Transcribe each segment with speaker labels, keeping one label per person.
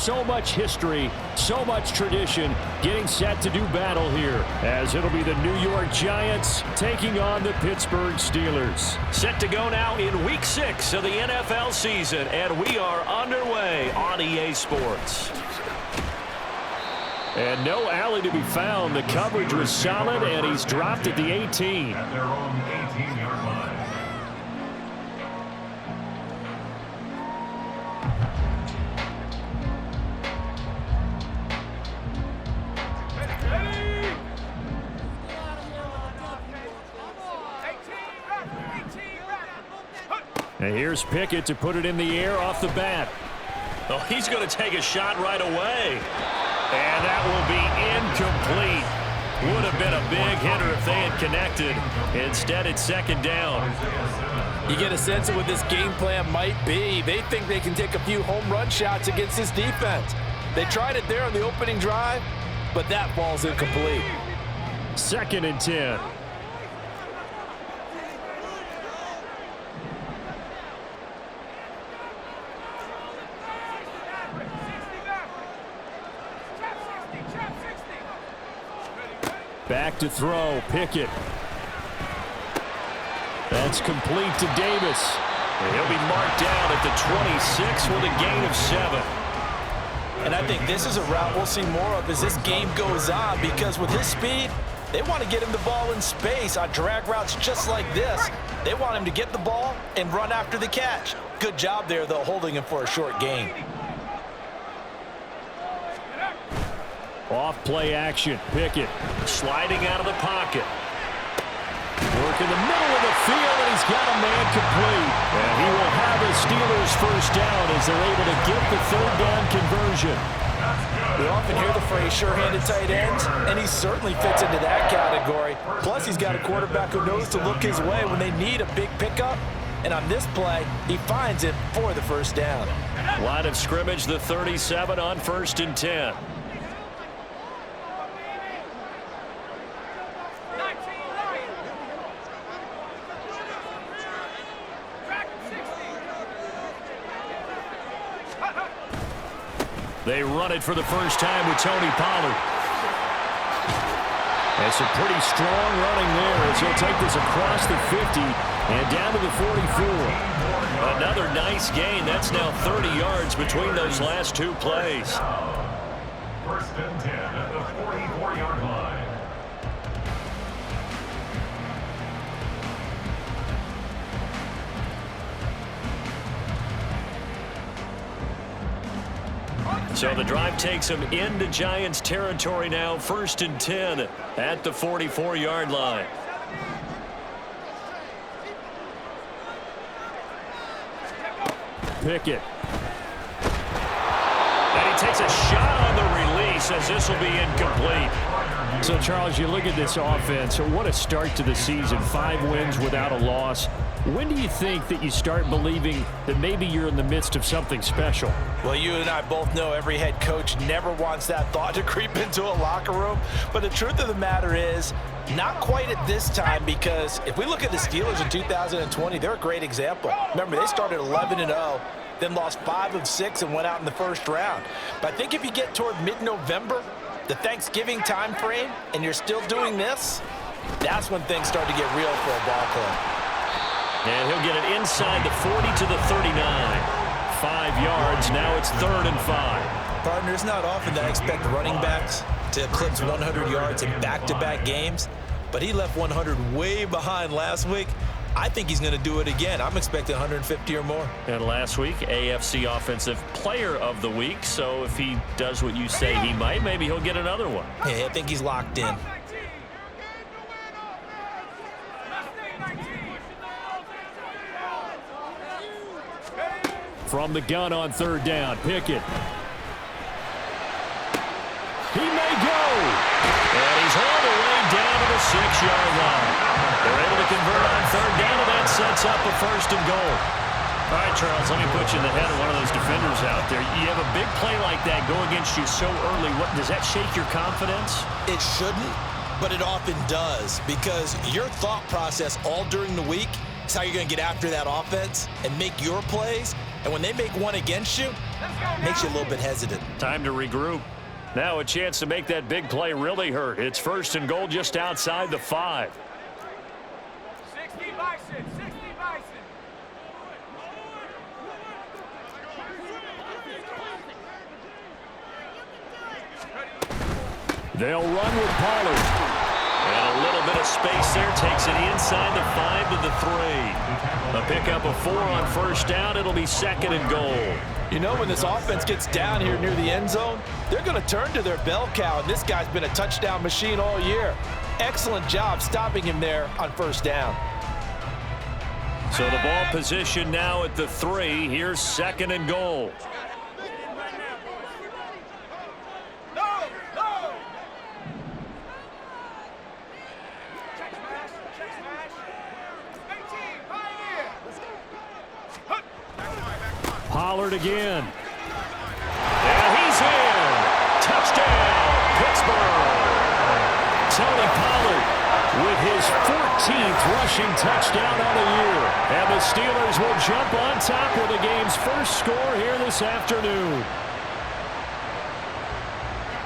Speaker 1: so much history, so much tradition getting set to do battle here, as it'll be the New York Giants taking on the Pittsburgh Steelers.
Speaker 2: Set to go now in Week 6 of the NFL season, and we are underway on EA Sports.
Speaker 1: And no alley to be found. The coverage was solid, and he's dropped at the 18.
Speaker 3: At their own 18-yard line.
Speaker 1: And here's Pickett to put it in the air off the bat.
Speaker 2: Oh, he's going to take a shot right away.
Speaker 1: And that will be incomplete. Would have been a big hitter if they had connected. Instead, it's second down.
Speaker 4: You get a sense of what this game plan might be. They think they can take a few home run shots against this defense. They tried it there on the opening drive, but that ball's incomplete.
Speaker 1: 2nd and 10. Back to throw, Pickett. That's complete to Davis.
Speaker 2: And he'll be marked down at the 26 with a gain of 7.
Speaker 4: And I think this is a route we'll see more of as this game goes on, because with his speed, they want to get him the ball in space on drag routes just like this. They want him to get the ball and run after the catch. Good job there, though, holding him for a short gain.
Speaker 1: Off play action, Pickett.
Speaker 2: Sliding out of the pocket.
Speaker 1: Work in the middle of the field, and he's got a man complete. And he will have a Steelers first down as they're able to get the 3rd down conversion.
Speaker 4: We often hear the phrase sure-handed tight ends, and he certainly fits into that category. Plus, he's got a quarterback who knows to look his way when they need a big pickup. And on this play, he finds it for the first down.
Speaker 2: Line of scrimmage, the 37 on 1st and 10.
Speaker 1: They run it for the first time with Tony Pollard. That's a pretty strong running there as he'll take this across the 50 and down to the 44.
Speaker 2: Another nice gain. That's now 30 yards between those last 2 plays.
Speaker 3: 1st and 10 at the 44-yard line.
Speaker 2: So the drive takes him into Giants territory now. 1st and 10 at the 44-yard line.
Speaker 1: Pickett.
Speaker 2: And he takes a shot on the release as this will be incomplete.
Speaker 1: So, Charles, you look at this offense. So what a start to the season. 5 wins without a loss. When do you think that you start believing that maybe you're in the midst of something special?
Speaker 4: Well, you and I both know every head coach never wants that thought to creep into a locker room. But the truth of the matter is, not quite at this time, because if we look at the Steelers in 2020, they're a great example. Remember, they started 11-0, then lost 5 of 6 and went out in the first round. But I think if you get toward mid-November, the Thanksgiving time frame, and you're still doing this, that's when things start to get real for a ball club.
Speaker 2: And he'll get it inside the 40 to the 39.
Speaker 1: 5 yards. Now it's 3rd and 5.
Speaker 4: Partner, it's not often that I expect running backs to eclipse 100 yards in back-to-back games, but he left 100 way behind last week. I think he's going to do it again. I'm expecting 150 or more.
Speaker 2: And last week, AFC Offensive Player of the Week. So if he does what you say he might, maybe he'll get another one.
Speaker 4: Yeah, I think he's locked in.
Speaker 1: From the gun on 3rd down, Pickett. He may go.
Speaker 2: And he's hauled away down to the 6-yard line. They're able to convert on 3rd down, and that sets up a 1st and goal.
Speaker 1: All right, Charles, let me put you in the head of one of those defenders out there. You have a big play like that go against you so early. What, does that shake your confidence?
Speaker 4: It shouldn't, but it often does, because your thought process all during the week is how you're going to get after that offense and make your plays. And when they make one against you, it makes you a little bit hesitant.
Speaker 2: Time to regroup. Now a chance to make that big play really hurt. It's 1st and goal just outside the 5.
Speaker 5: 60 Bison, 60 Bison.
Speaker 1: They'll run with Pollard.
Speaker 2: And a little bit of space there. Takes it inside the 5 to the 3. A pickup of 4 on 1st down. It'll be 2nd and goal.
Speaker 4: You know, when this offense gets down here near the end zone, they're going to turn to their bell cow, and this guy's been a touchdown machine all year. Excellent job stopping him there on 1st down.
Speaker 2: So the ball position now at the 3. Here's 2nd and goal.
Speaker 1: Pollard again.
Speaker 2: And he's in. Touchdown, Pittsburgh.
Speaker 1: Tony Pollard with his 14th rushing touchdown on the year. And the Steelers will jump on top with the game's first score here this afternoon.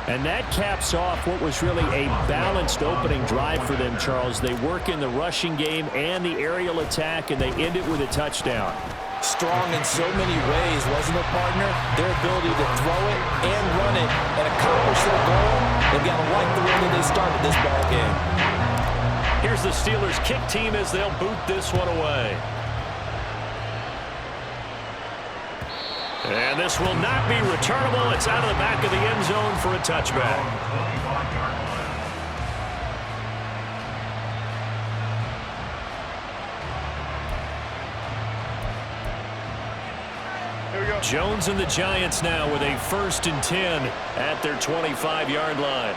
Speaker 1: And that caps off what was really a balanced opening drive for them, Charles. They work in the rushing game and the aerial attack, and they end it with a touchdown.
Speaker 4: Strong in so many ways, wasn't it, partner? Their ability to throw it and run it and accomplish their goal. They've got to like the way that they started this ball game.
Speaker 2: Here's the Steelers kick team as they'll boot this one away. And this will not be returnable. It's out of the back of the end zone for a touchback. Jones and the Giants now with a 1st and 10 at their 25-yard line.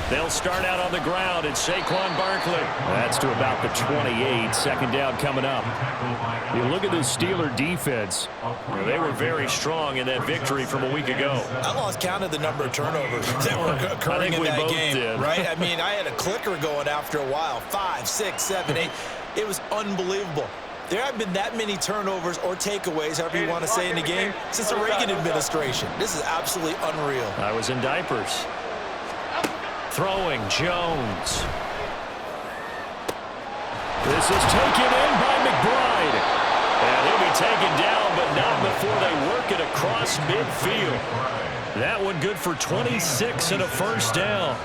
Speaker 2: They'll start out on the ground. It's Saquon Barkley.
Speaker 1: That's to about the 28. 2nd down coming up. You look at this Steeler defense.
Speaker 2: Well, they were very strong in that victory from a week ago.
Speaker 4: I lost count of the number of turnovers that were occurring in that game.
Speaker 2: Did.
Speaker 4: Right? I mean, I had a clicker going after a while. 5, 6, 7, 8. It was unbelievable. There haven't been that many turnovers or takeaways, however you want to say, in the game since the Reagan administration. This is absolutely unreal.
Speaker 2: I was in diapers. Throwing, Jones.
Speaker 1: This is taken in by McBride.
Speaker 2: And he'll be taken down, but not before they work it across midfield. That one good for 26 and a 1st down.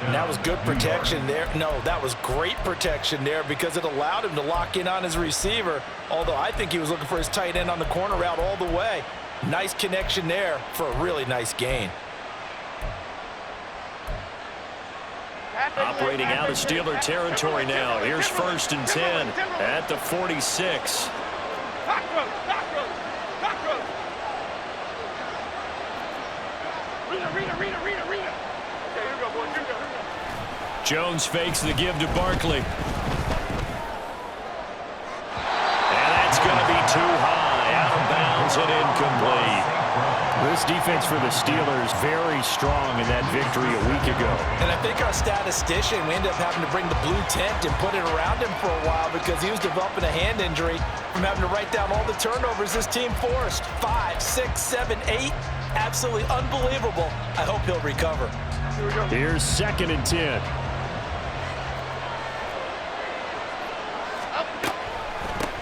Speaker 4: And that was good protection there. No, that was great protection there because it allowed him to lock in on his receiver, although I think he was looking for his tight end on the corner route all the way. Nice connection there for a really nice gain.
Speaker 2: Operating out of Steeler territory now. Here's 1st and 10 at the 46. Jones fakes the give to Barkley. And that's going to be too high. Out of bounds and incomplete.
Speaker 1: This defense for the Steelers very strong in that victory a week ago.
Speaker 4: And I think our statistician, we ended up having to bring the blue tent and put it around him for a while because he was developing a hand injury from having to write down all the turnovers this team forced. 5, 6, 7, 8. Absolutely unbelievable. I hope he'll recover.
Speaker 1: Here's 2nd and 10.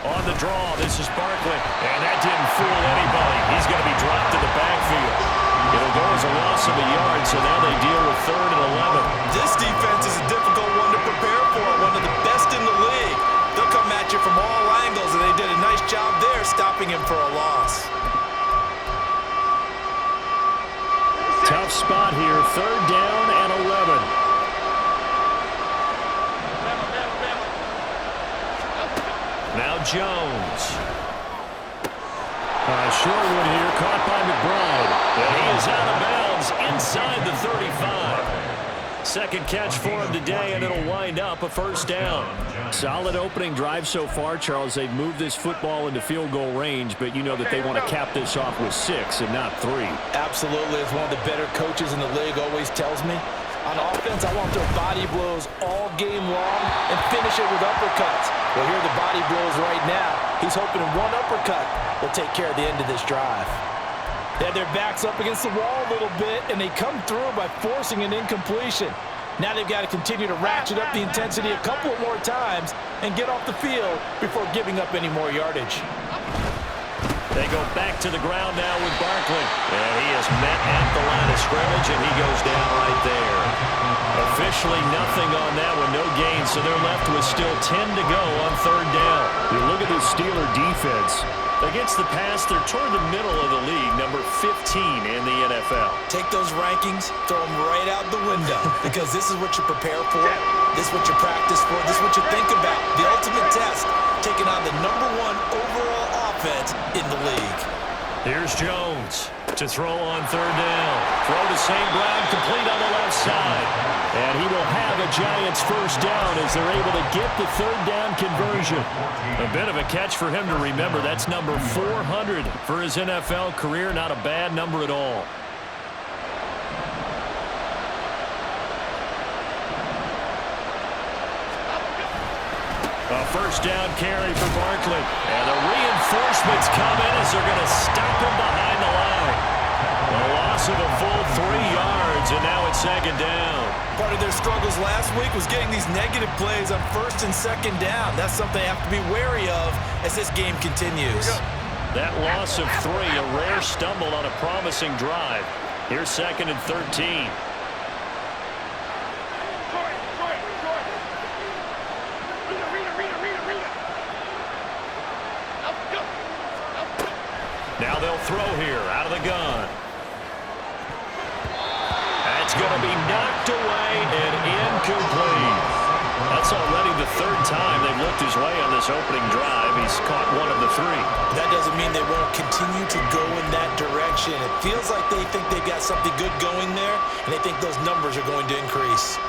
Speaker 2: On the draw, this is Barkley. And that didn't fool anybody. He's going to be dropped to the backfield. It'll go as a loss of a yard, so now they deal with 3rd and 11.
Speaker 4: This defense is a difficult one to prepare for, one of the best in the league. They'll come at you from all angles, and they did a nice job there stopping him for a loss.
Speaker 1: Tough spot here. 3rd down and 11.
Speaker 2: Now Jones.
Speaker 1: Short one here, caught by McBride.
Speaker 2: And he is out of bounds inside the 35. 2nd catch for him today, and it'll wind up a 1st down.
Speaker 1: Solid opening drive so far, Charles. They've moved this football into field goal range, but you know that they want to cap this off with 6 and not 3.
Speaker 4: Absolutely. As one of the better coaches in the league always tells me, On offense, I want to throw body blows all game long and finish it with uppercuts. Well, here are the body blows right now. He's hoping one uppercut will take care of the end of this drive. They had their backs up against the wall a little bit, and they come through by forcing an incompletion. Now they've got to continue to ratchet up the intensity a couple more times and get off the field before giving up any more yardage.
Speaker 2: They go back to the ground now with Barkley. And he is met at the line of scrimmage, and he goes down right there. Officially nothing on that one, no gain, so they're left with still 10 to go on third down.
Speaker 1: You look at the Steeler defense.
Speaker 2: Against the pass, they're toward the middle of the league, number 15 in the NFL.
Speaker 4: Take those rankings, throw them right out the window, because this is what you prepare for, this is what you practice for, this is what you think about. The ultimate test, taking on the #1 overall offense in the league.
Speaker 2: Here's Jones to throw on third down. Throw to St. Brown, complete on the left side.
Speaker 1: And he will have a Giants first down as they're able to get the third down conversion.
Speaker 2: A bit of a catch for him to remember. That's number 400 for his NFL career. Not a bad number at all. A first down carry for Barkley. And the reinforcements come in as they're going to stop him behind the line. A loss of a full 3 yards, and now it's second down.
Speaker 4: Part of their struggles last week was getting these negative plays on first and second down. That's something they have to be wary of as this game continues.
Speaker 2: That loss of 3, a rare stumble on a promising drive. Here's second and 13. Now they'll throw here out of the gun. That's going to be knocked away and incomplete. That's already the 3rd time they've looked his way on this opening drive. He's caught 1 of the 3.
Speaker 4: That doesn't mean they won't continue to go in that direction. It feels like they think they've got something good going there, and they think those numbers are going to increase.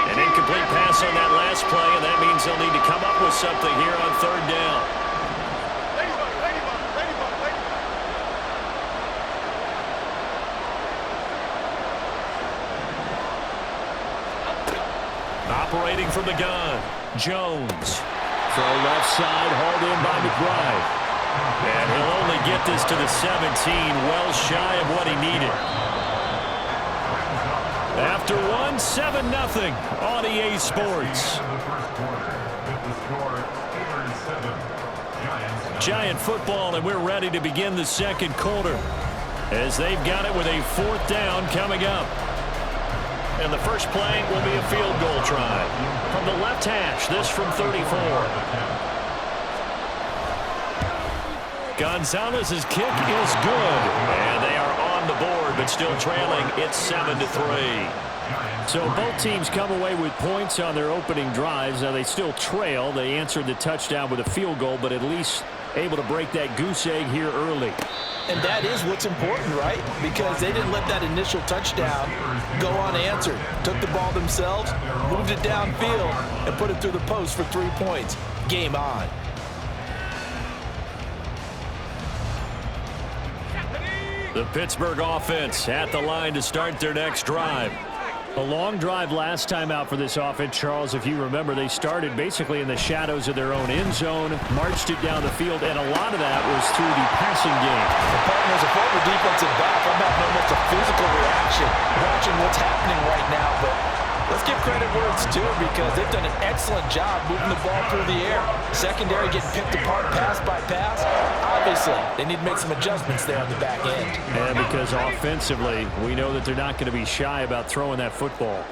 Speaker 2: An incomplete pass on that last play, and that means they'll need to come up with something here on third down. Operating from the gun, Jones.
Speaker 1: Throw left side, hauled in by McBride.
Speaker 2: And he'll only get this to the 17, well shy of what he needed. After 1, 7-0 on EA Sports. Giant football, and we're ready to begin the second quarter as they've got it with a 4th down coming up. And the first play will be a field goal try. From the left hash, this from 34. Gonzalez's kick is good. And they are on the board, but still trailing. It's 7-3.
Speaker 1: So both teams come away with points on their opening drives. Now they still trail. They answered the touchdown with a field goal, but at least able to break that goose egg here early.
Speaker 4: And that is what's important, right? Because they didn't let that initial touchdown go unanswered. Took the ball themselves, moved it downfield, and put it through the post for 3 points. Game on.
Speaker 2: The Pittsburgh offense at the line to start their next drive.
Speaker 1: A long drive last time out for this offense, Charles. If you remember, they started basically in the shadows of their own end zone, marched it down the field, and a lot of that was through the passing game.
Speaker 4: The partner is a former defensive back. I'm having almost a physical reaction watching what's happening right now, but let's give credit where it's due because they've done an excellent job moving the ball through the air. Secondary getting picked apart pass by pass. Obviously, they need to make some adjustments there on the back end.
Speaker 1: And because offensively, we know that they're not going to be shy about throwing that football.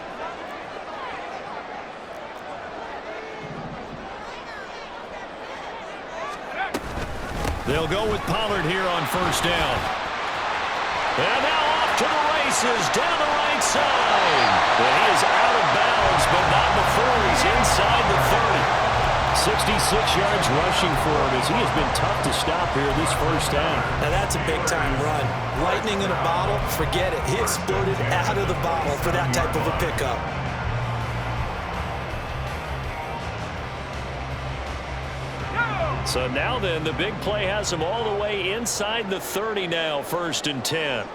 Speaker 2: They'll go with Pollard here on first down. And now off to the races down the right side. And he is out of bounds, but not before he's inside the 30.
Speaker 1: 66 yards rushing for him as he has been tough to stop here this first half.
Speaker 4: Now that's a big-time run. Lightning in a bottle, forget it. He exploded out of the bottle for that type of a pickup.
Speaker 2: So now then, the big play has them all the way inside the 30 now, 1st and 10.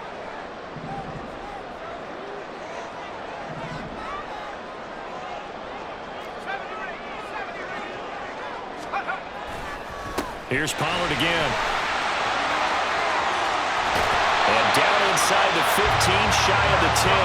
Speaker 2: Here's Pollard again. And down inside the 15, shy of the 10.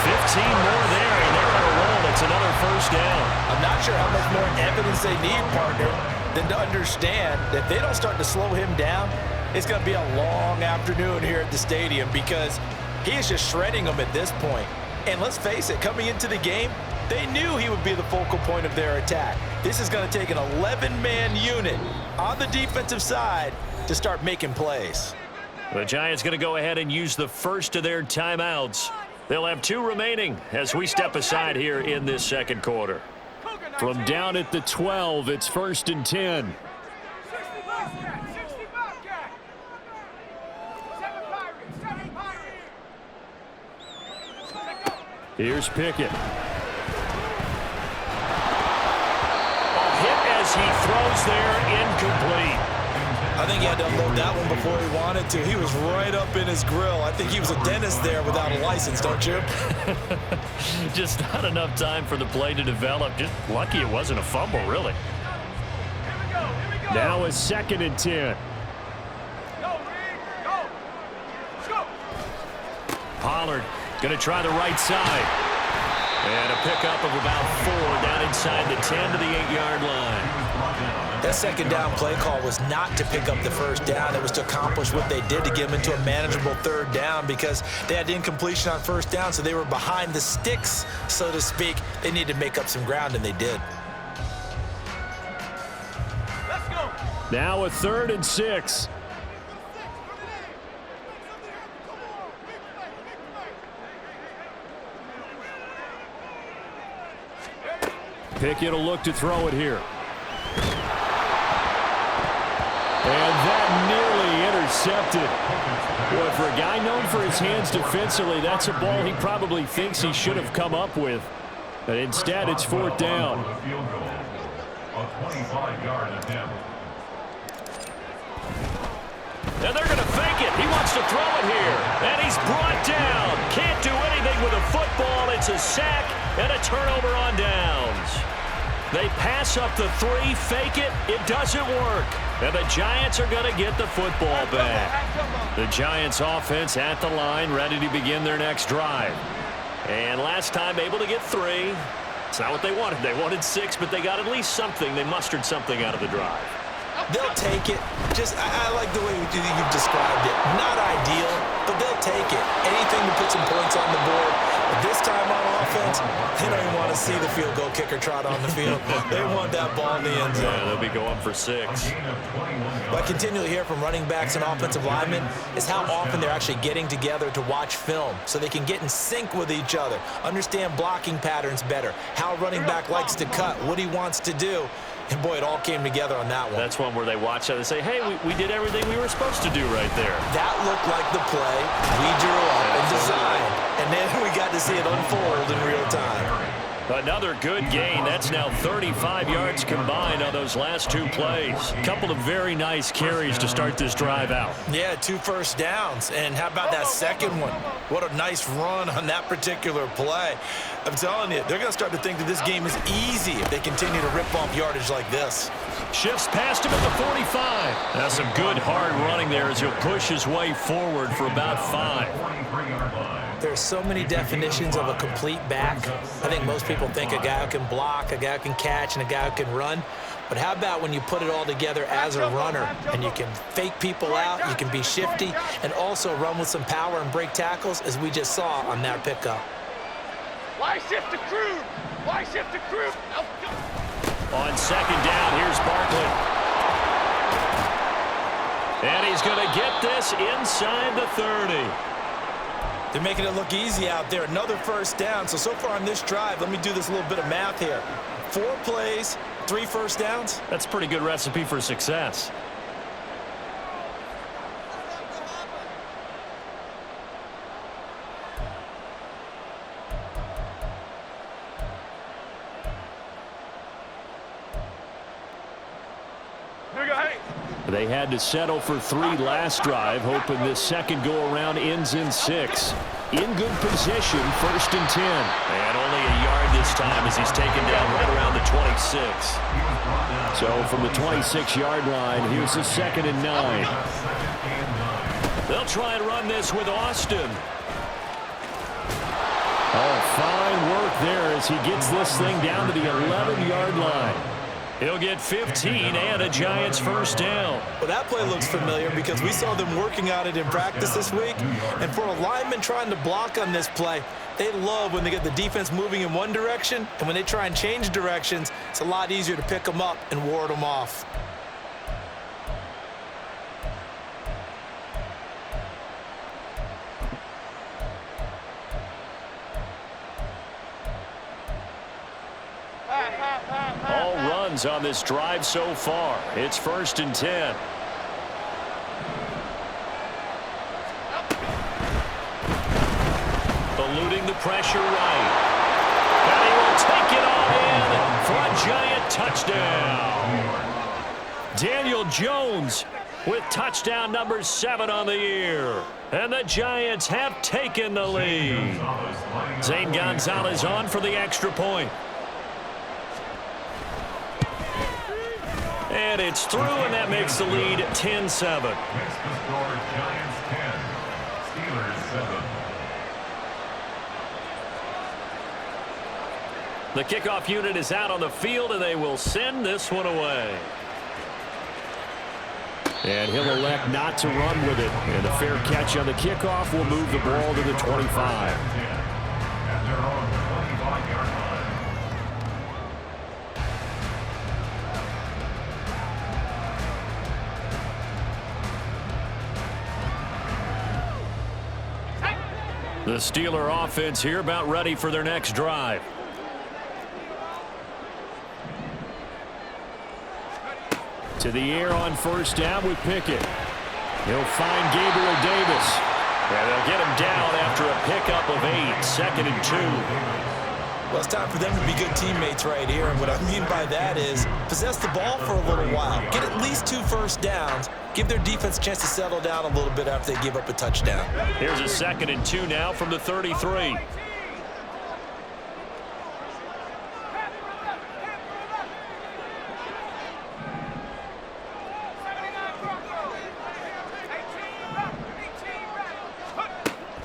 Speaker 2: 15 more there, and they're on a roll. It's another 1st down.
Speaker 4: I'm not sure how much more evidence they need, partner, than to understand that if they don't start to slow him down, it's going to be a long afternoon here at the stadium because he is just shredding them at this point. And let's face it, coming into the game, they knew he would be the focal point of their attack. This is going to take an 11-man unit on the defensive side to start making plays.
Speaker 2: The Giants going to go ahead and use the first of their timeouts. They'll have 2 remaining as we step aside here in this 2nd quarter.
Speaker 1: From down at the 12, it's 1st and 10. Here's Pickett.
Speaker 2: As he throws there, incomplete.
Speaker 4: I think he had to unload that one before he wanted to. He was right up in his grill. I think he was a dentist there without a license, don't you?
Speaker 2: Just not enough time for the play to develop. Just lucky it wasn't a fumble, really.
Speaker 1: Now a 2nd and 10.
Speaker 2: Pollard going to try the right side. And a pickup of about 4 down inside the 10 to the 8-yard line.
Speaker 4: That 2nd down play call was not to pick up the 1st down. It was to accomplish what they did to get them into a manageable 3rd down because they had incompletion on 1st down, so they were behind the sticks, so to speak. They needed to make up some ground, and they did.
Speaker 5: Let's go.
Speaker 1: Now a 3rd and 6. Pickett will look to throw it here. And that nearly intercepted. Boy, for a guy known for his hands defensively, that's a ball he probably thinks he should have come up with. But instead, it's 4th down.
Speaker 3: A 25-yard attempt.
Speaker 2: And they're going to fake it. He wants to throw it here. And he's brought down. Can't do anything with a football. It's a sack and a turnover on downs. They pass up the 3, fake it. It doesn't work. And the Giants are going to get the football back. The Giants offense at the line, ready to begin their next drive. And last time able to get 3. It's not what they wanted. They wanted 6, but they got at least something. They mustered something out of the drive.
Speaker 4: They'll take it. I like the way you've described it. Not ideal, but they'll take it. Anything to put some points on the board. But this time on offense, they don't even want to see the field goal kicker trot on the field. They want that ball in the end zone.
Speaker 2: Yeah, they'll be going for 6.
Speaker 4: What I continually hear from running backs and offensive linemen is how often they're actually getting together to watch film so they can get in sync with each other, understand blocking patterns better, how a running back likes to cut, what he wants to do. And, boy, it all came together on that one.
Speaker 2: That's one where they watch that and say, hey, we did everything we were supposed to do right there.
Speaker 4: That looked like the play we drew up and designed. And then we got to see it unfold in real time.
Speaker 2: Another good gain. That's now 35 yards combined on those last 2 plays. A couple of very nice carries to start this drive out.
Speaker 4: Yeah, 2 first downs. And how about that second one? What a nice run on that particular play. I'm telling you, they're going to start to think that this game is easy if they continue to rip off yardage like this.
Speaker 2: Shifts past him at the 45. That's some good hard running there as he'll push his way forward for about 5.
Speaker 4: There's so many definitions of a complete back. I think most people think a guy who can block, a guy who can catch, and a guy who can run. But how about when you put it all together as a runner and you can fake people out, you can be shifty, and also run with some power and break tackles, as we just saw on that pickup.
Speaker 5: Why shift the crew? Why shift the crew?
Speaker 2: On 2nd down, here's Barkley. And he's going to get this inside the 30.
Speaker 4: They're making it look easy out there. Another first down. So far on this drive, let me do this little bit of math here. 4 plays, 3 first downs.
Speaker 2: That's a pretty good recipe for success.
Speaker 1: They had to settle for 3 last drive, hoping this second go-around ends in 6. In good position, 1st and 10.
Speaker 2: And only a yard this time as he's taken down right around the 26.
Speaker 1: So from the 26-yard line, here's the 2nd and 9.
Speaker 2: They'll try and run this with Austin.
Speaker 1: Oh, fine work there as he gets this thing down to the 11-yard line.
Speaker 2: He'll get 15 and a Giants first down.
Speaker 4: Well, that play looks familiar because we saw them working on it in practice this week. And for a lineman trying to block on this play, they love when they get the defense moving in one direction. And when they try and change directions, it's a lot easier to pick them up and ward them off.
Speaker 1: All runs on this drive so far. It's 1st and 10.
Speaker 2: Eluding the pressure right. And he will take it all in for a Giant touchdown.
Speaker 1: Daniel Jones with touchdown number 7 on the year. And the Giants have taken the lead. Zane Gonzalez on for the extra point. And it's through, and that makes the lead 10-7.
Speaker 3: Next to score, Giants 10, Steelers 7.
Speaker 1: The kickoff unit is out on the field, and they will send this one away. And he'll elect not to run with it. And a fair catch on the kickoff will move the ball to the 25.
Speaker 3: At their own 25-yard line.
Speaker 1: The Steeler offense here about ready for their next drive. To the air on 1st down with Pickett. He'll find Gabriel Davis.
Speaker 2: And they'll get him down after a pickup of 8, 2nd and 2.
Speaker 4: Well, it's time for them to be good teammates right here. And what I mean by that is possess the ball for a little while. Get at least 2 first downs. Give their defense a chance to settle down a little bit after they give up a touchdown.
Speaker 2: Here's a 2nd and 2 now from the 33.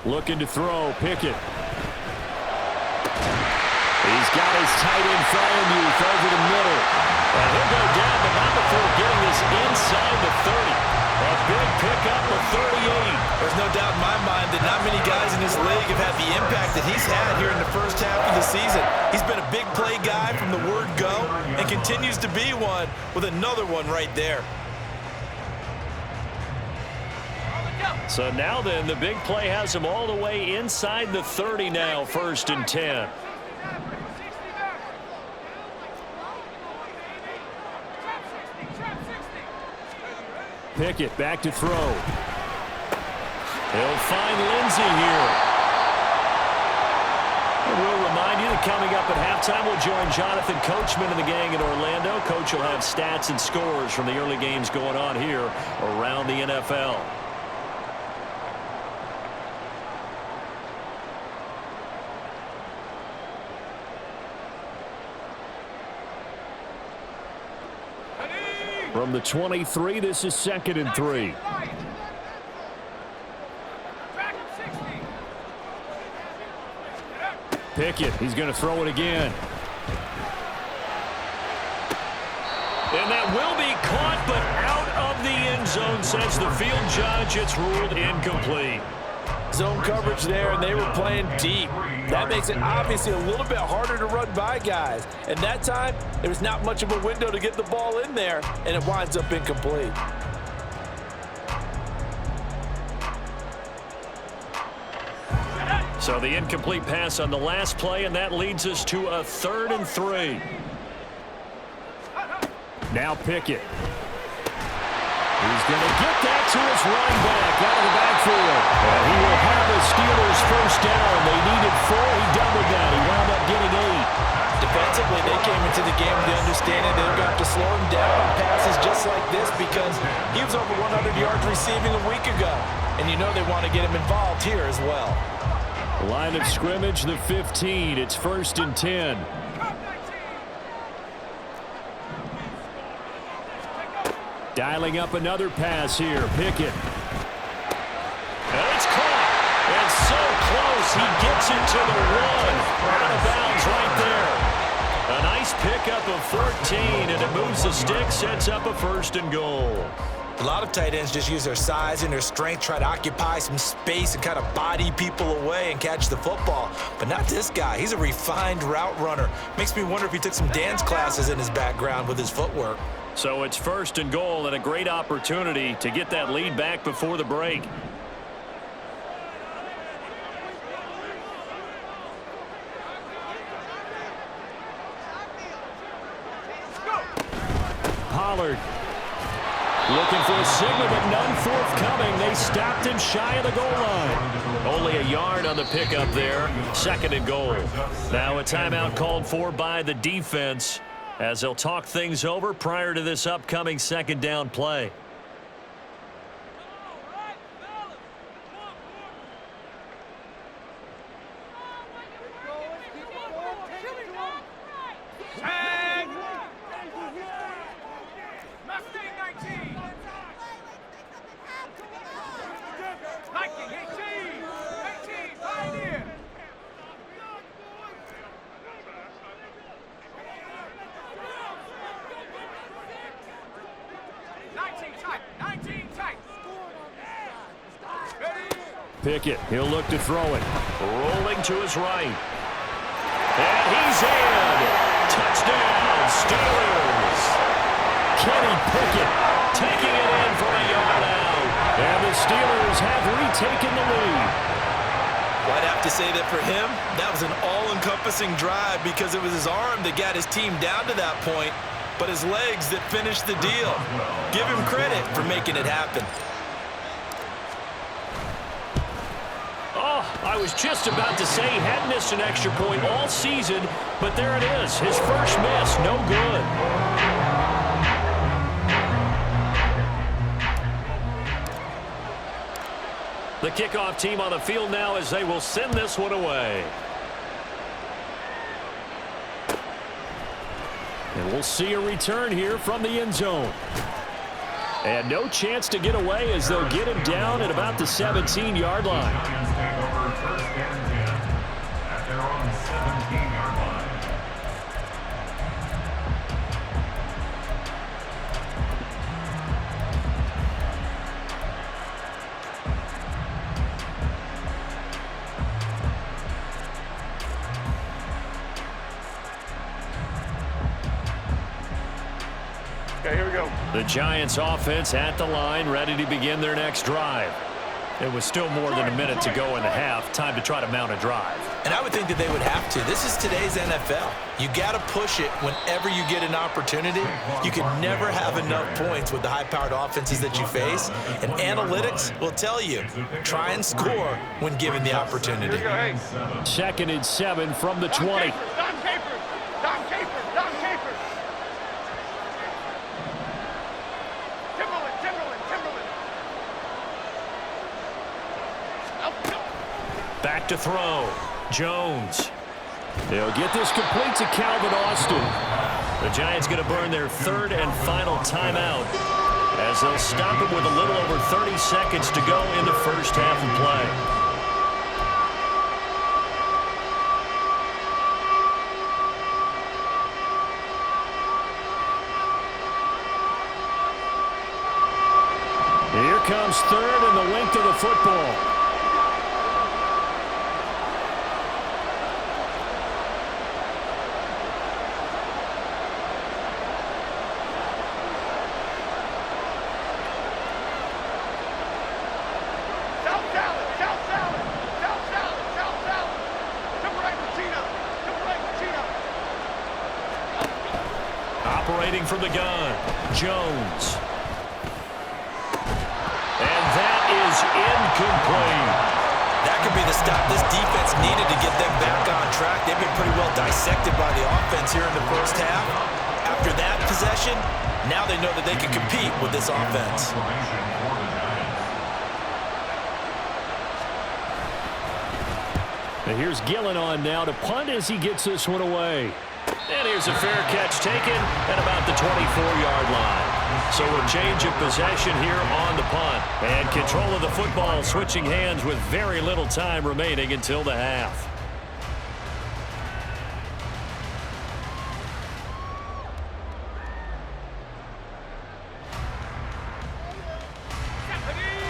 Speaker 1: Looking to throw, Pickett. He's got his tight end Frymuth over the middle.
Speaker 2: And he'll go down, but not before getting this inside the 30. A big pickup of 38.
Speaker 4: There's no doubt in my mind that not many guys in this league have had the impact that he's had here in the first half of the season. He's been a big play guy from the word go and continues to be one with another one right there.
Speaker 2: So now then, the big play has him all the way inside the 30 now, 1st and 10.
Speaker 1: Pickett back to throw. He'll find Lindsey here. And we'll remind you that coming up at halftime, we'll join Jonathan Coachman and the gang in Orlando. Coach will have stats and scores from the early games going on here around the NFL. From the 23, this is 2nd and 3. Pickett, he's going to throw it again.
Speaker 2: And that will be caught, but out of the end zone, says the field judge. It's ruled incomplete.
Speaker 4: Zone coverage there, and they were playing deep. That makes it obviously a little bit harder to run by guys. And that time, there was not much of a window to get the ball in there, and it winds up incomplete.
Speaker 2: So the incomplete pass on the last play, and that leads us to a 3rd and 3.
Speaker 1: Now Pickett. He's going to get that to his running back out of the backfield. And he will have the Steelers first down. They needed 4. He doubled that. He wound up getting 8.
Speaker 4: Defensively, they came into the game with the understanding they've got to slow him down on passes is just like this because he was over 100 yards receiving a week ago. And you know they want to get him involved here as well.
Speaker 1: Line of scrimmage, the 15. It's 1st and 10. Dialing up another pass here. Pickett.
Speaker 2: And it's caught. And so close. He gets it to the 1. Out of bounds right there. A nice pickup of 14, and it moves the stick, sets up a 1st and goal.
Speaker 4: A lot of tight ends just use their size and their strength, try to occupy some space and kind of body people away and catch the football. But not this guy. He's a refined route runner. Makes me wonder if he took some dance classes in his background with his footwork.
Speaker 2: So it's 1st and goal, and a great opportunity to get that lead back before the break.
Speaker 1: Pollard looking for a signal, but none forthcoming. They stopped him shy of the goal line.
Speaker 2: Only a yard on the pickup there. 2nd and goal. Now a timeout called for by the defense as they'll talk things over prior to this upcoming 2nd down play.
Speaker 1: Pickett, he'll look to throw it.
Speaker 2: Rolling to his right. And he's in. Touchdown, Steelers.
Speaker 1: Kenny Pickett
Speaker 2: Taking it in for a yard out.
Speaker 1: and the Steelers have retaken the lead.
Speaker 4: Well, I'd have to say that for him, that was an all-encompassing drive because it was his arm that got his team down to that point, but his legs that finished the deal. Give him credit for making it happen.
Speaker 2: Oh, I was just about to say he hadn't missed an extra point all season, but there it is. His first miss, no good. The kickoff team on the field now as they will send this one away.
Speaker 1: And we'll see a return here from the end zone. And no chance to get away as they'll get him down at about the 17-yard line.
Speaker 3: Lions take over 1st and 10 at their own 17-yard line.
Speaker 5: Okay, here we go.
Speaker 1: The Giants offense at the line, ready to begin their next drive. It was still more than a minute to go in the half. Time to try to mount a drive.
Speaker 4: And I would think that they would have to. This is today's NFL. You got to push it whenever you get an opportunity. You can never have enough points with the high-powered offenses that you face. And analytics will tell you, try and score when given the opportunity.
Speaker 5: Hey,
Speaker 1: 2nd and 7 from the 20.
Speaker 5: Don Capers! Don Capers! Don Capers! Timberland! Timberland! Timberland!
Speaker 2: Back to throw. Jones.
Speaker 1: They'll get this complete to Calvin Austin.
Speaker 2: The Giants going to burn their 3rd and final timeout as they'll stop it with a little over 30 seconds to go in the first half of play.
Speaker 1: Here comes 3rd and the length of the football.
Speaker 5: South salad! South salad! South salad! South salad! Timber right Pacino! Timber right Pacino!
Speaker 2: Operating from the gun, Jones. And that is incomplete.
Speaker 4: That could be the stop this defense needed to get them back on track. They've been pretty well dissected by the offense here in the first half. After that possession, Now they know that they can compete with this offense.
Speaker 1: And here's Gillen on now to punt as he gets this one away.
Speaker 2: And here's a fair catch taken at about the 24-yard line. So a change of possession here on the punt. And control of the football switching hands with very little time remaining until the half.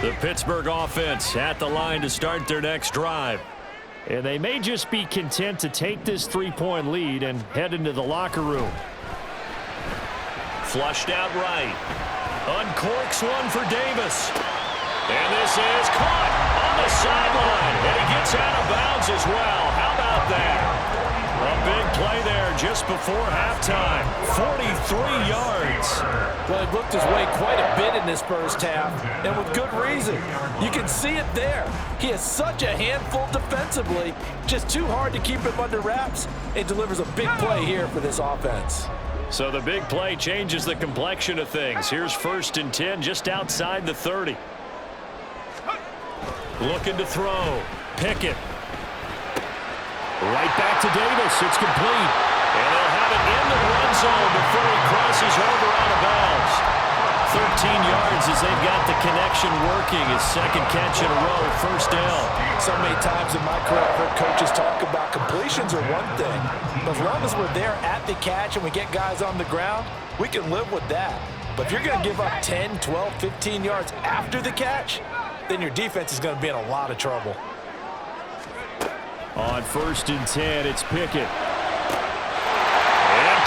Speaker 2: The Pittsburgh offense at the line to start their next drive.
Speaker 1: And they may just be content to take this 3-point lead and head into the locker room.
Speaker 2: Flushed out right. Uncorks one for Davis. And this is caught on the sideline. And he gets out of bounds as well. How about that? A big play there just before halftime. 43 yards.
Speaker 4: Well, he looked his way quite a bit in this first half, and with good reason. You can see it there. He is such a handful defensively, just too hard to keep him under wraps, and delivers a big play here for this offense.
Speaker 2: So the big play changes the complexion of things. Here's 1st and 10 just outside the 30. Looking to throw. Pickett.
Speaker 1: Right back to Davis. It's complete.
Speaker 2: And they'll have it in the red zone before he crosses over out of bounds. 13 yards as they've got the connection working. His second catch in a row, 1st down.
Speaker 4: So many times in my career, I've heard coaches talk about completions are one thing. But as long as we're there at the catch and we get guys on the ground, we can live with that. But if you're going to give up 10, 12, 15 yards after the catch, then your defense is going to be in a lot of trouble.
Speaker 1: On 1st and 10, it's Pickett.
Speaker 2: And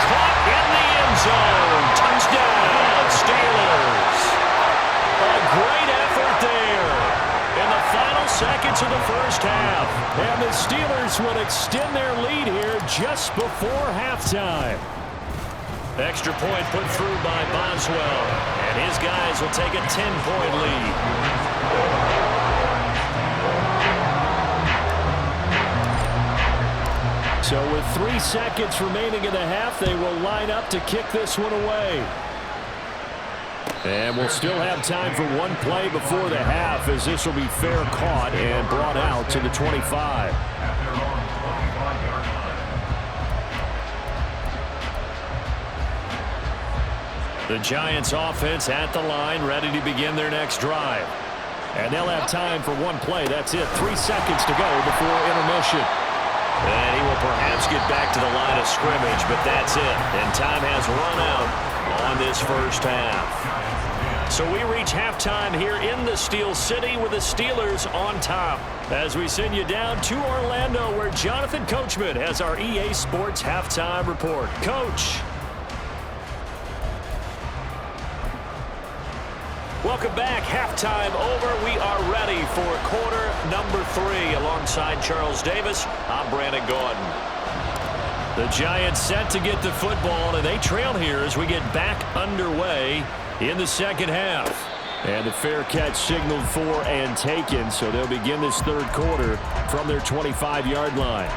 Speaker 2: caught in the end zone. Touchdown, Steelers. A great effort there in the final seconds of the first half.
Speaker 1: And the Steelers will extend their lead here just before halftime.
Speaker 2: Extra point put through by Boswell. And his guys will take a 10-point lead.
Speaker 1: So with 3 seconds remaining in the half, they will line up to kick this one away. And we'll still have time for one play before the half, as this will be fair caught and brought out to the 25.
Speaker 2: The Giants offense at the line, ready to begin their next drive.
Speaker 1: And they'll have time for one play. That's it. 3 seconds to go before intermission.
Speaker 2: And he will perhaps get back to the line of scrimmage, but that's it. And time has run out on this first half. So we reach halftime here in the Steel City with the Steelers on top. As we send you down to Orlando, where Jonathan Coachman has our EA Sports halftime report. Coach. Welcome back. Halftime over. We are ready for quarter number 3. Alongside Charles Davis, I'm Brandon Gordon. The Giants set to get the football, and they trail here as we get back underway in the second half.
Speaker 1: And the fair catch signaled for and taken, so they'll begin this third quarter from their 25-yard line.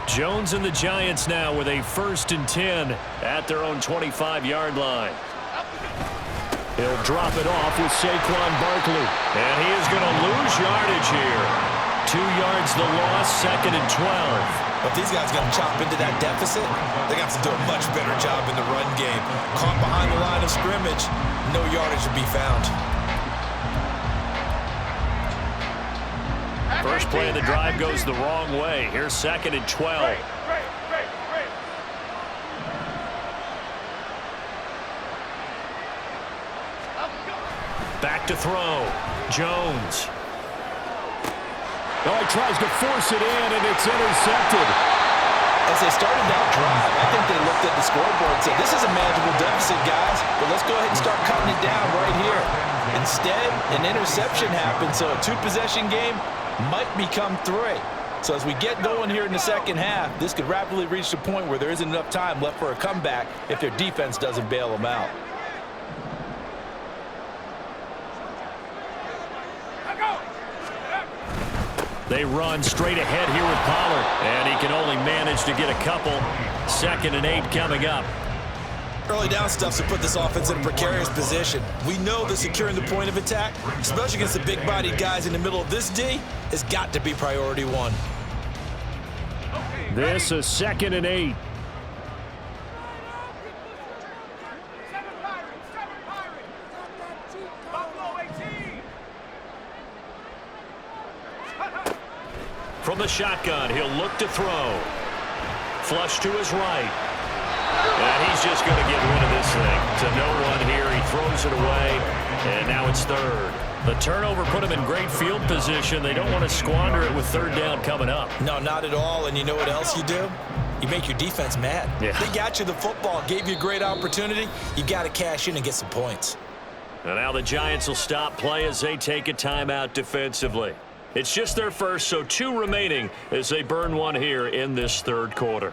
Speaker 2: Jones and the Giants now with a 1st and 10 at their own 25-yard line.
Speaker 1: He'll drop it off with Saquon Barkley.
Speaker 2: And he is going to lose yardage here. 2 yards the loss, 2nd and 12.
Speaker 4: But these guys are going to chop into that deficit. They got to do a much better job in the run game. Caught behind the line of scrimmage, no yardage to be found.
Speaker 2: First play of the drive goes the wrong way. Here's 2nd and 12. Back to throw. Jones.
Speaker 1: Oh, he tries to force it in, and it's intercepted.
Speaker 4: As they started that drive, I think they looked at the scoreboard and said, this is a manageable deficit, guys, but let's go ahead and start cutting it down right here. Instead, an interception happened, so a 2-possession game might become 3. So as we get going here in the second half, this could rapidly reach the point where there isn't enough time left for a comeback if their defense doesn't bail them out.
Speaker 1: They run straight ahead here with Pollard. And he can only manage to get a couple. 2nd and 8 coming up.
Speaker 4: Early down stuff to put this offense in a precarious position. We know that securing the point of attack, especially against the big-bodied guys in the middle of this D, has got to be priority one.
Speaker 1: This is 2nd and 8. From the shotgun, he'll look to throw. Flush to his right. And he's just going to get rid of this thing. To no one here. He throws it away. And now it's 3rd. The turnover put him in great field position. They don't want to squander it with 3rd down coming up.
Speaker 4: No, not at all. And you know what else you do? You make your defense mad.
Speaker 1: Yeah.
Speaker 4: They got you the football, gave you a great opportunity. You got to cash in and get some points.
Speaker 1: And now the Giants will stop play as they take a timeout defensively. It's just their first, so 2 remaining as they burn one here in this 3rd quarter.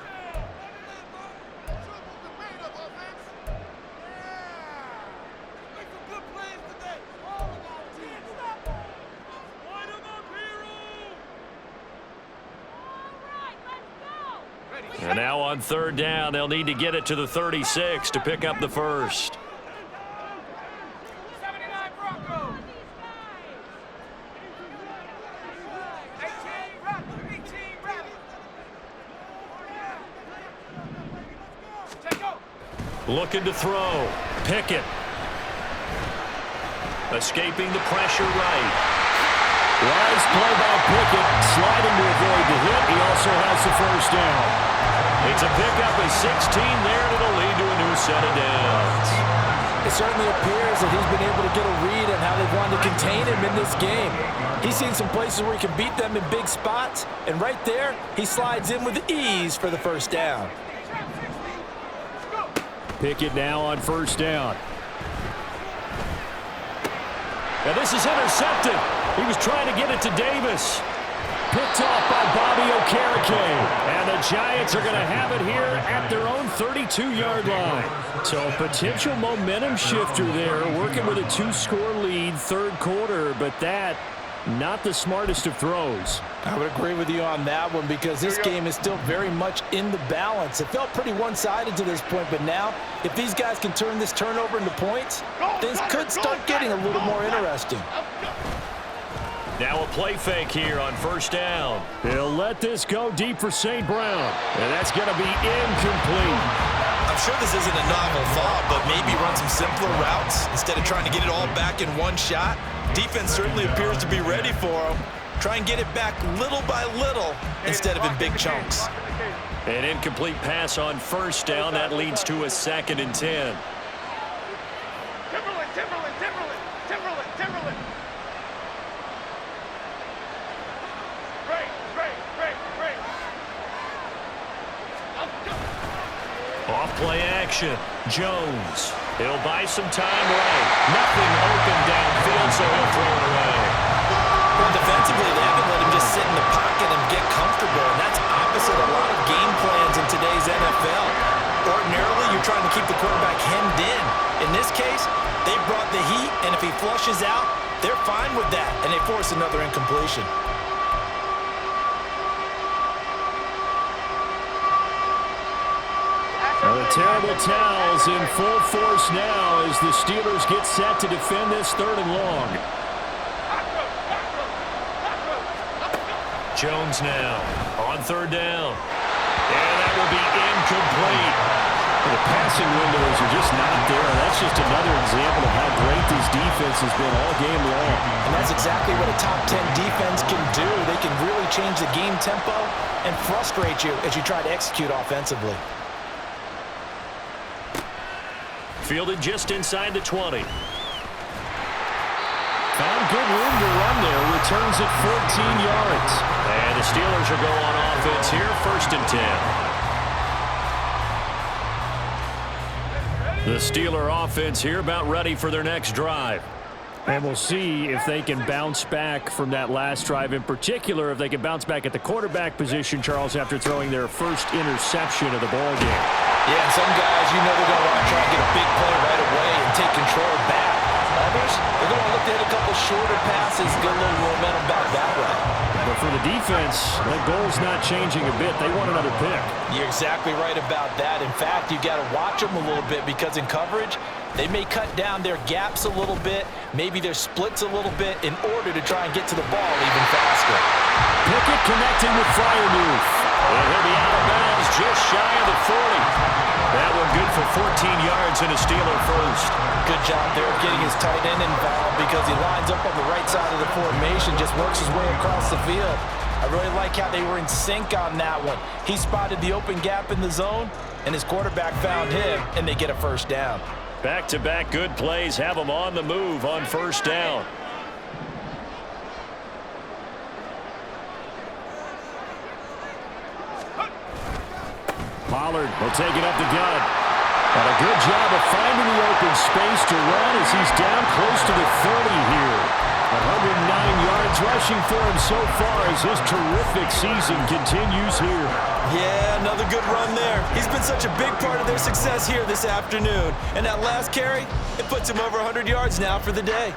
Speaker 1: And now on 3rd down, they'll need to get it to the 36 to pick up the first. Looking to throw. Pickett. Escaping the pressure right. Wise play by Pickett. Sliding to avoid the hit. He also has the first down. It's a pickup of 16 there, and it'll lead to a new set of downs.
Speaker 4: It certainly appears that he's been able to get a read on how they've wanted to contain him in this game. He's seen some places where he can beat them in big spots, and right there, he slides in with ease for the first down.
Speaker 1: Pickett now on 1st down. And this is intercepted. He was trying to get it to Davis. Picked off by Bobby Okereke. And the Giants are going to have it here at their own 32-yard line. So a potential momentum shifter there, working with a 2-score lead, 3rd quarter, but that not the smartest of throws.
Speaker 4: I would agree with you on that one because this game is still very much in the balance. It felt pretty one-sided to this point, but now if these guys can turn this turnover into points, things could start getting a little more interesting.
Speaker 1: Now a play fake here on 1st down. He'll let this go deep for St. Brown, and that's going to be incomplete.
Speaker 4: I'm sure this isn't a novel thought, but maybe run some simpler routes instead of trying to get it all back in one shot. Defense certainly appears to be ready for him. Try and get it back little by little instead of in big chunks.
Speaker 1: An incomplete pass on 1st down. That leads to a 2nd and 10.
Speaker 5: Timberland. Great.
Speaker 1: Off play action. Jones. He'll buy some time right. Nothing open downfield, so he'll throw it away.
Speaker 4: Well, defensively, they haven't let him just sit in the pocket and get comfortable, and that's opposite a lot of game plans in today's NFL. Ordinarily, you're trying to keep the quarterback hemmed in. In this case, they brought the heat, and if he flushes out, they're fine with that, and they force another incompletion.
Speaker 1: The terrible towels in full force now as the Steelers get set to defend this 3rd and long. Jones now on 3rd down. And that will be incomplete. The passing windows are just not there. That's just another example of how great this defense has been all game long.
Speaker 4: And that's exactly what a top 10 defense can do. They can really change the game tempo and frustrate you as you try to execute offensively.
Speaker 1: Fielded just inside the 20. Found good room to run there. Returns it 14 yards. And the Steelers will go on offense here, 1st and 10. The Steeler offense here about ready for their next drive. And we'll see if they can bounce back from that last drive. In particular, if they can bounce back at the quarterback position, Charles, after throwing their first interception of the ball game.
Speaker 4: Yeah, and some guys, you know they're going to want to try and get a big play right away and take control back. Others, they're going to look to hit a couple shorter passes, get a little momentum back that way.
Speaker 1: But for the defense, that goal's not changing a bit. They want another pick.
Speaker 4: You're exactly right about that. In fact, you've got to watch them a little bit because in coverage, they may cut down their gaps a little bit, maybe their splits a little bit in order to try and get to the ball even faster.
Speaker 1: Pickett connecting with Fryermuth.
Speaker 2: And he'll be out of bounds just shy of the 40. That one good for 14 yards and a Steeler first.
Speaker 4: Good job there of getting his tight end involved because he lines up on the right side of the formation, just works his way across the field. I really like how they were in sync on that one. He spotted the open gap in the zone, and his quarterback found him, and they get a first down.
Speaker 2: Back-to-back good plays have them on the move on first down.
Speaker 1: Pollard will take it up the gut. And a good job of finding the open space to run as he's down close to the 30 here. 109 yards rushing for him so far as his terrific season continues here.
Speaker 6: Yeah, another good run there. He's been such a big part of their success here this afternoon. And that last carry, it puts him over 100 yards now for the day.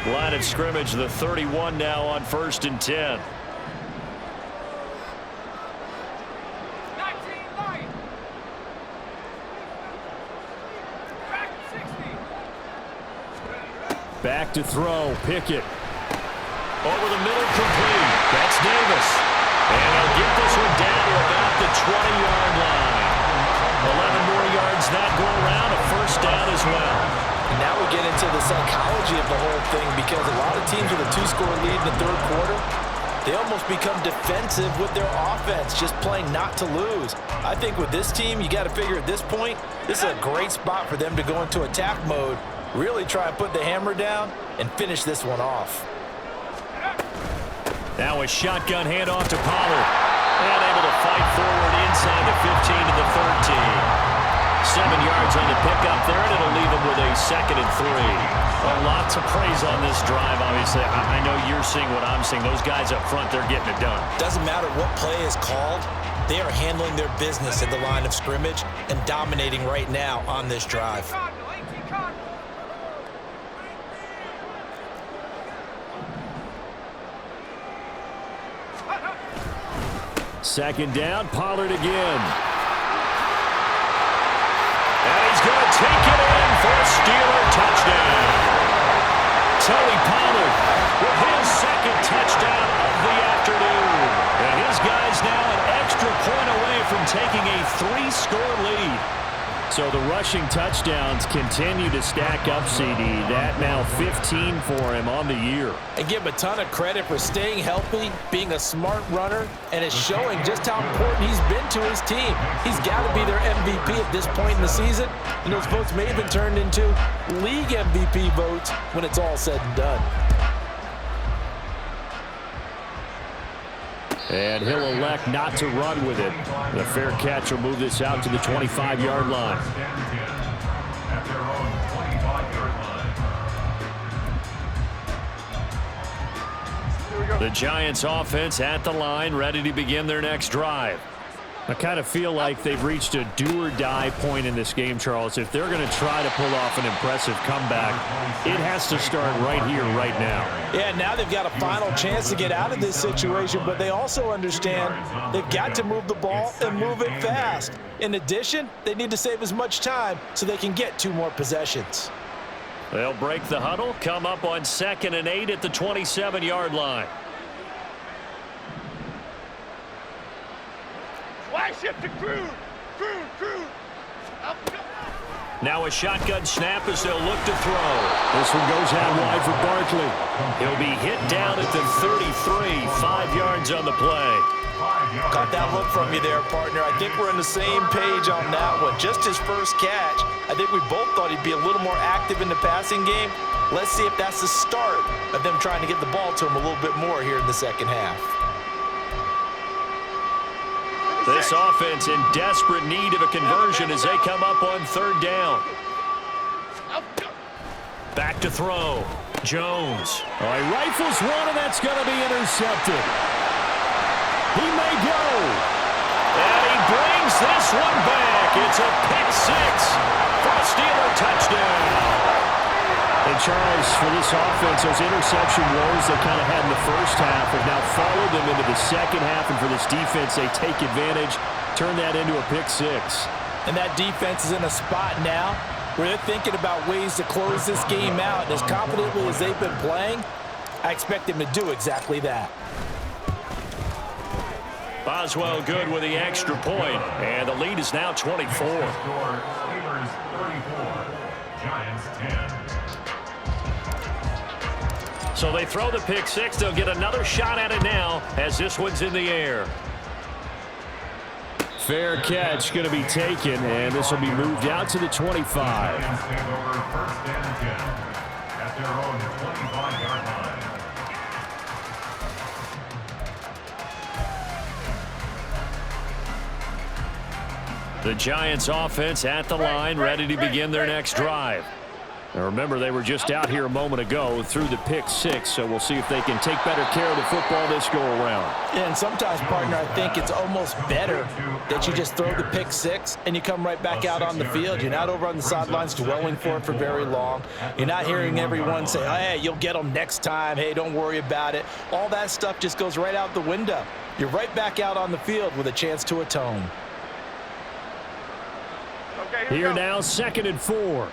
Speaker 2: Line of scrimmage, the 31 now on 1st and 10.
Speaker 1: Back to throw, Pickett.
Speaker 2: Over the middle, complete. That's Davis. And he'll get this one down to about the 20-yard line. 11 more yards that go around, a first down as well.
Speaker 4: And now we get into the psychology of the whole thing because a lot of teams with a 2-score lead in the third quarter, they almost become defensive with their offense, just playing not to lose. I think with this team, you got to figure at this point, this is a great spot for them to go into attack mode, really try and put the hammer down and finish this one off.
Speaker 2: Now a shotgun handoff to Pollard. And able to fight forward inside the 15 to the 13. 7 yards on the pickup there, and it'll leave them with a 2nd and 3. A lot to praise on this drive, obviously. I know you're seeing what I'm seeing. Those guys up front, they're getting it done.
Speaker 6: Doesn't matter what play is called. They are handling their business at the line of scrimmage and dominating right now on this drive.
Speaker 1: Second down, Pollard again.
Speaker 2: And he's going to take it in for a Steeler touchdown. Tony Pollard with his 2nd touchdown of the afternoon. And his guys now an extra point away from taking a 3-score lead.
Speaker 1: So the rushing touchdowns continue to stack up, CD. That now 15 for him on the year.
Speaker 4: And give him a ton of credit for staying healthy, being a smart runner, and it's showing just how important he's been to his team. He's got to be their MVP at this point in the season, and those votes may have been turned into league MVP votes when it's all said and done.
Speaker 1: And he'll elect not to run with it. The fair catch will move this out to the 25-yard line.
Speaker 3: At their own 25-yard line.
Speaker 2: The Giants offense at the line, ready to begin their next drive.
Speaker 1: I kind of feel like they've reached a do-or-die point in this game, Charles. If they're going to try to pull off an impressive comeback, it has to start right here, right now.
Speaker 4: Yeah, now they've got a final chance to get out of this situation, but they also understand they've got to move the ball and move it fast. In addition, they need to save as much time so they can get 2 more possessions.
Speaker 2: They'll break the huddle, come up on 2nd and 8 at the 27-yard line.
Speaker 5: Fly shift to Cruz. Cruz. Up.
Speaker 2: Now a shotgun snap as they'll look to throw.
Speaker 1: This one goes out wide for Barkley.
Speaker 2: He'll be hit down at the 33, 5 yards on the play.
Speaker 4: Got that look from you there, partner. I think we're on the same page on that one. Just his first catch. I think we both thought he'd be a little more active in the passing game. Let's see if that's the start of them trying to get the ball to him a little bit more here in the second half.
Speaker 2: This offense in desperate need of a conversion as they come up on 3rd down. Back to throw. Jones.
Speaker 1: All right, rifles one, and that's going to be intercepted. He may go.
Speaker 2: And he brings this one back. It's a pick 6.
Speaker 1: Charles, for this offense, those interception woes they kind of had in the first half have now followed them into the second half, and for this defense, they take advantage, turn that into a pick six.
Speaker 4: And that defense is in a spot now where they're thinking about ways to close this game out. And as confidently as they've been playing, I expect them to do exactly that.
Speaker 2: Boswell good with the extra point, and the lead is now 24.
Speaker 3: Steelers 34, Giants 10.
Speaker 2: So they throw the pick six. They'll get another shot at it now as this one's in the air.
Speaker 1: Fair catch going to be taken, and this will be moved out to the 25.
Speaker 3: Giants take over first and 10 at their own 25-yard line.
Speaker 2: The Giants offense at the line, ready to begin their next drive.
Speaker 1: Now remember, they were just out here a moment ago through the pick six, so we'll see if they can take better care of the football this go around.
Speaker 4: And sometimes, partner, I think it's almost better that you just throw the pick six and you come right back out on the field. You're not over on the sidelines dwelling for it for very long. You're not hearing everyone say, hey, you'll get them next time. Hey, don't worry about it. All that stuff just goes right out the window. You're right back out on the field with a chance to atone.
Speaker 5: Okay,
Speaker 1: Here now, 2nd and 4.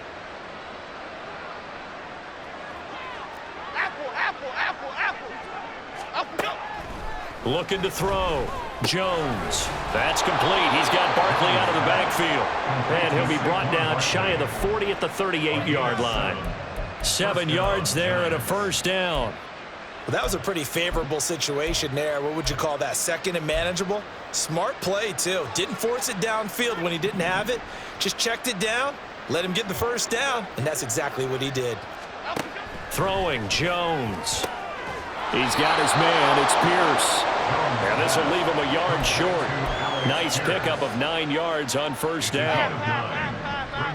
Speaker 2: Looking to throw. Jones. That's complete. He's got Barkley out of the backfield. And he'll be brought down shy of the 40 at the 38-yard line. 7 yards there and a first down.
Speaker 4: Well, that was a pretty favorable situation there. What would you call that? Second and manageable? Smart play, too. Didn't force it downfield when he didn't have it. Just checked it down, let him get the first down, and that's exactly what he did.
Speaker 2: Throwing Jones.
Speaker 1: He's got his man. It's Pierce.
Speaker 2: And this will leave him a yard short. Nice pickup of 9 yards on first down.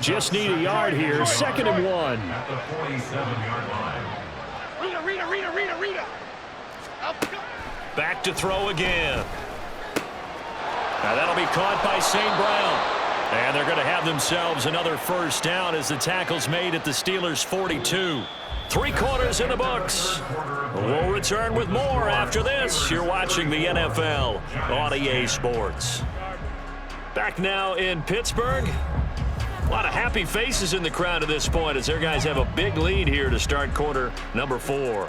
Speaker 1: Just need a yard here. 2nd and 1.
Speaker 3: At the 47-yard line.
Speaker 5: Rita.
Speaker 2: Back to throw again. Now that'll be caught by St. Brown. And they're going to have themselves another first down as the tackle's made at the Steelers' 42. 3 quarters in the books. We'll return with more after this. You're watching the NFL on EA Sports. Back now in Pittsburgh. A lot of happy faces in the crowd at this point as their guys have a big lead here to start quarter number 4.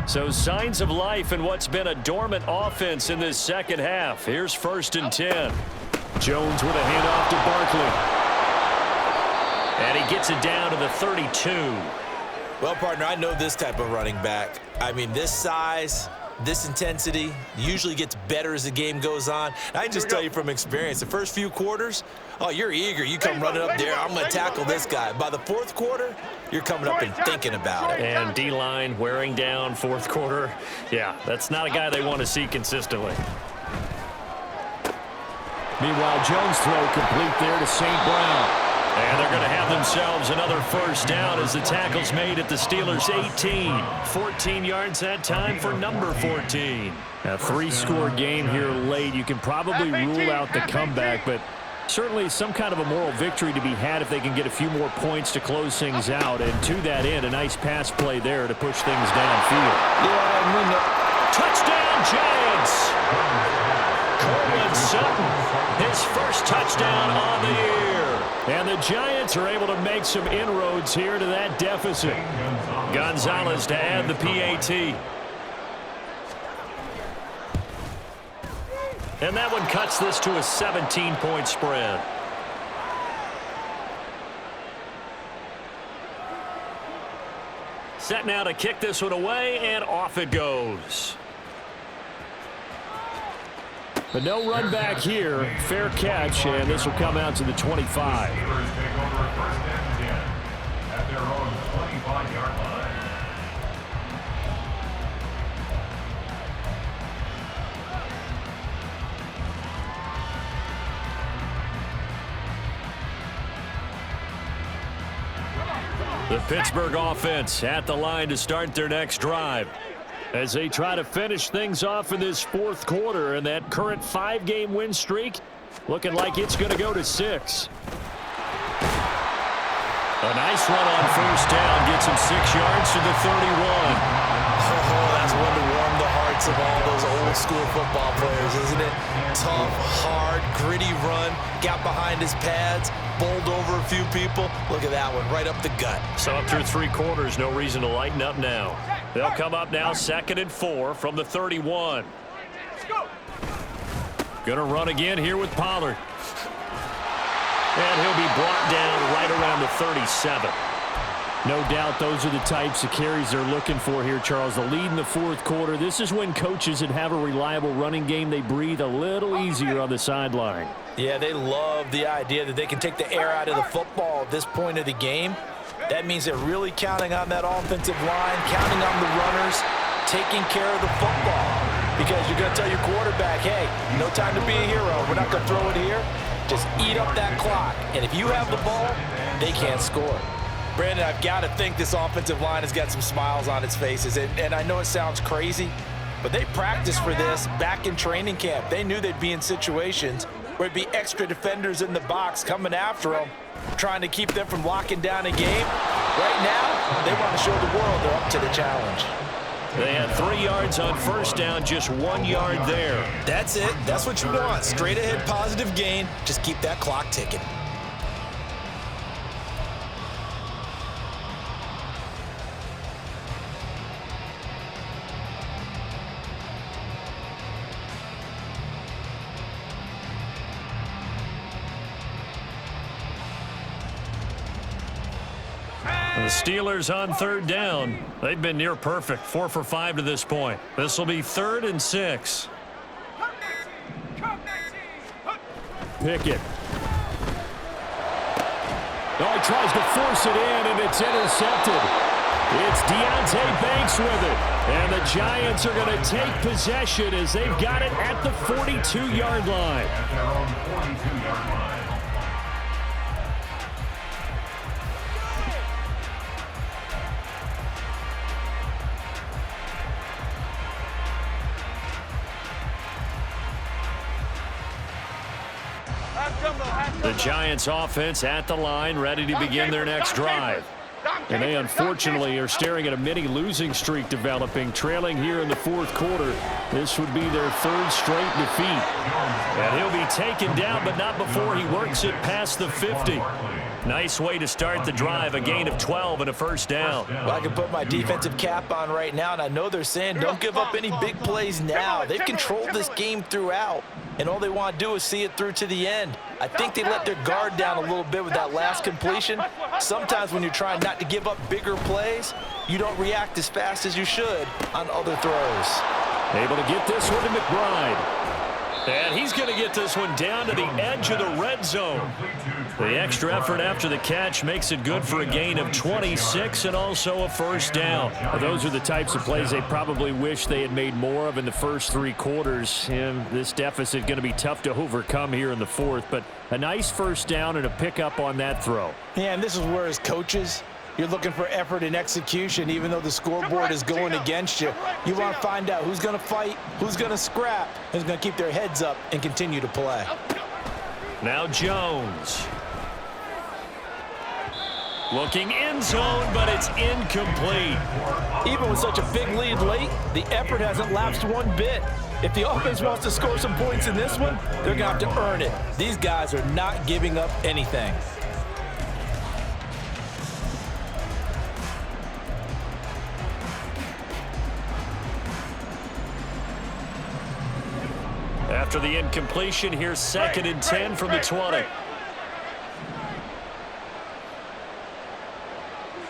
Speaker 2: So signs of life in what's been a dormant offense in this second half. Here's 1st and 10.
Speaker 1: Jones with a handoff to Barkley.
Speaker 2: And he gets it down to the 32.
Speaker 4: Well, partner, I know this type of running back. I mean, this size, this intensity usually gets better as the game goes on. And I can just tell you from experience, the first few quarters, oh, you're eager. You come running up there, I'm going to tackle this guy. By the 4th quarter, you're coming up and thinking about it.
Speaker 2: And D-line wearing down 4th quarter. Yeah, that's not a guy they want to see consistently.
Speaker 1: Meanwhile, Jones throw complete there to St. Brown.
Speaker 2: And they're going to have themselves another first down as the tackle's made at the Steelers' 18. 14 yards that time for number 14.
Speaker 1: A 3-score game here late. You can probably rule out the comeback, but certainly some kind of a moral victory to be had if they can get a few more points to close things out. And to that end, a nice pass play there to push things downfield.
Speaker 4: Yeah, I mean,
Speaker 2: touchdown, Giants! Coleman Sutton, his first touchdown on the year.
Speaker 1: And the Giants are able to make some inroads here to that deficit.
Speaker 2: Gonzalez to add the PAT. And that one cuts this to a 17-point spread. Set now to kick this one away, and off it goes.
Speaker 1: But no run back here. Fair catch, and this will come out to the 25.
Speaker 3: Steelers take over 1st and 10 at their own 25-yard line.
Speaker 2: The Pittsburgh offense at the line to start their next drive.
Speaker 1: As they try to finish things off in this 4th quarter, and that current 5-game win streak looking like it's going to go to 6. A nice run on first down. Gets him 6 yards to the 31.
Speaker 6: Oh, that's one to warm the hearts of all those old school football players, isn't it? Tough, hard, gritty run. Got behind his pads, bowled over a few people. Look at that one, right up the gut.
Speaker 1: So up through 3 quarters, no reason to lighten up now. They'll come up now 2nd and 4 from the 31. Gonna run again here with Pollard. And he'll be brought down right around the 37. No doubt those are the types of carries they're looking for here, Charles. The lead in the 4th quarter. This is when coaches that have a reliable running game, they breathe a little easier on the sideline.
Speaker 4: Yeah, they love the idea that they can take the air out of the football at this point of the game. That means they're really counting on that offensive line, counting on the runners, taking care of the football. Because you're going to tell your quarterback, hey, no time to be a hero. We're not going to throw it here. Just eat up that clock. And if you have the ball, they can't score. Brandon, I've got to think this offensive line has got some smiles on its faces. And I know it sounds crazy, but they practiced for this back in training camp. They knew they'd be in situations where it'd be extra defenders in the box coming after them, trying to keep them from locking down a game. Right now, they want to show the world they're up to the challenge.
Speaker 1: They had 3 yards on first down, just 1 yard there.
Speaker 6: That's it. That's what you want. Straight ahead, positive gain. Just keep that clock ticking.
Speaker 1: The Steelers on 3rd down. They've been near perfect, 4 for 5 to this point. This will be 3rd and 6. Pickett. Oh, he tries to force it in, and it's intercepted. It's Deontay Banks with it. And the Giants are going to take possession as they've got it at the 42-yard line.
Speaker 3: At their own 42-yard line.
Speaker 1: The Giants offense at the line, ready to begin their next drive. And they unfortunately are staring at a mini losing streak developing, trailing here in the 4th quarter. This would be their 3rd straight defeat. And he'll be taken down, but not before he works it past the 50. Nice way to start the drive, a gain of 12 and a first down.
Speaker 4: Well, I can put my defensive cap on right now, and I know they're saying don't give up any big plays now. They've controlled this game throughout, and all they want to do is see it through to the end. I think they let their guard down a little bit with that last completion. Sometimes when you're trying not to give up bigger plays, you don't react as fast as you should on other throws.
Speaker 1: Able to get this one to McBride. And he's going to get this one down to the edge of the red zone. The extra effort after the catch makes it good for a gain of 26 and also a first down. Those are the types of plays they probably wish they had made more of in the first 3 quarters. And this deficit going to be tough to overcome here in the 4th. But a nice first down and a pickup on that throw.
Speaker 4: Yeah, and this is where as coaches, you're looking for effort and execution, even though the scoreboard is going against you. You want to find out who's going to fight, who's going to scrap, who's going to keep their heads up and continue to play.
Speaker 1: Now Jones. Looking end zone, but it's incomplete.
Speaker 4: Even with such a big lead late, the effort hasn't lapsed one bit. If the offense wants to score some points in this one, they're going to have to earn it. These guys are not giving up anything.
Speaker 1: After the incompletion, here's 2nd and 10 from the 20.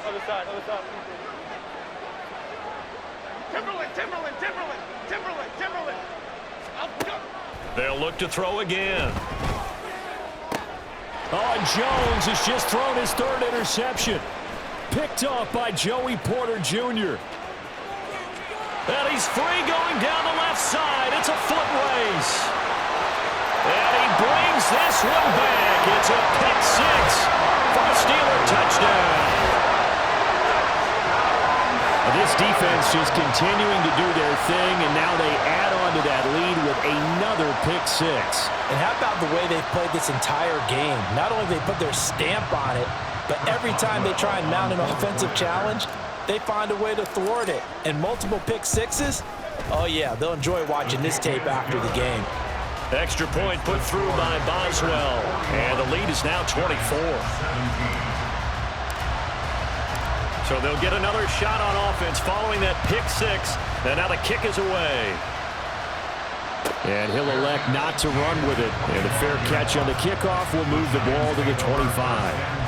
Speaker 5: Other side. Timberland.
Speaker 1: They'll look to throw again. Oh, and Jones has just thrown his 3rd interception. Picked off by Joey Porter Jr. And he's free going down the left side. It's a foot race. And he brings this one back. It's a pick 6 for a Steeler touchdown. This defense just continuing to do their thing, and now they add on to that lead with another pick 6.
Speaker 4: And how about the way they've played this entire game? Not only have they put their stamp on it, but every time they try and mount an offensive challenge, they find a way to thwart it. And multiple pick sixes, oh yeah, they'll enjoy watching this tape after the game.
Speaker 1: Extra point put through by Boswell, and the lead is now 24. So they'll get another shot on offense following that pick six, and now the kick is away. And he'll elect not to run with it, and a fair catch on the kickoff will move the ball to the 25.